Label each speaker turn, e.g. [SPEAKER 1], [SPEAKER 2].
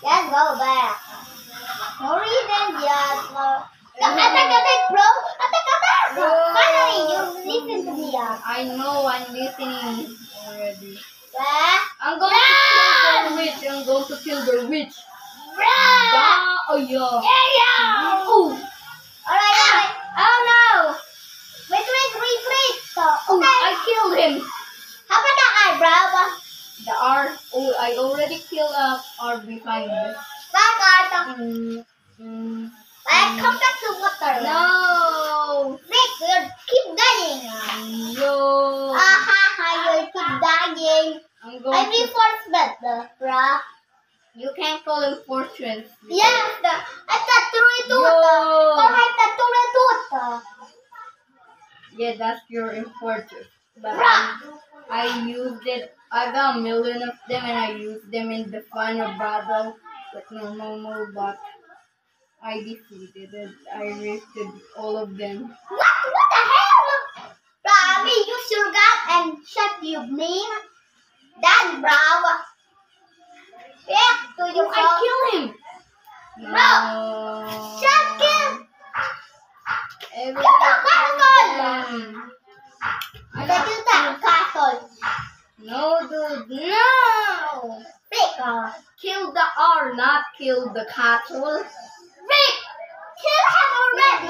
[SPEAKER 1] Let's go back. Hurry then, yes. Attack, bro. Attack. Finally, you listen to me.
[SPEAKER 2] I know I'm listening already.
[SPEAKER 1] Bruh.
[SPEAKER 2] I'm going to kill the witch. I'm going to kill the witch.
[SPEAKER 1] Bruh.
[SPEAKER 2] Oh yeah.
[SPEAKER 1] Yeah.
[SPEAKER 2] Oh.
[SPEAKER 1] Alright. Oh no. Wait.
[SPEAKER 2] Oh,
[SPEAKER 1] Okay.
[SPEAKER 2] I killed him.
[SPEAKER 1] How about the eyebrow?
[SPEAKER 2] The R. Oh, I already killed R behind this.
[SPEAKER 1] Back. Come back to water.
[SPEAKER 2] No.
[SPEAKER 1] Rick, you keep dying.
[SPEAKER 2] No.
[SPEAKER 1] You keep dying.
[SPEAKER 2] I'm
[SPEAKER 1] I
[SPEAKER 2] going to.
[SPEAKER 1] reinforcement, bruh.
[SPEAKER 2] You can't call him fortress.
[SPEAKER 1] Yes, I got
[SPEAKER 2] Yo.
[SPEAKER 1] turret.
[SPEAKER 2] Yeah, that's your fortress. But
[SPEAKER 1] Bruh.
[SPEAKER 2] I used it. I got a million of them and I used them in the final battle with normal mode, but I defeated it. I wasted all of them.
[SPEAKER 1] What the hell? Bruh, we use your gun and shot you, mean? That's bravo. Yeah, to your
[SPEAKER 2] I kill him. No.
[SPEAKER 1] Shot him.
[SPEAKER 2] Everyone
[SPEAKER 1] Castle.
[SPEAKER 2] them.
[SPEAKER 1] Let's do that castle.
[SPEAKER 2] No, dude. No.
[SPEAKER 1] Rick,
[SPEAKER 2] Kill the R, not kill the cattle.
[SPEAKER 1] Rick, kill him already.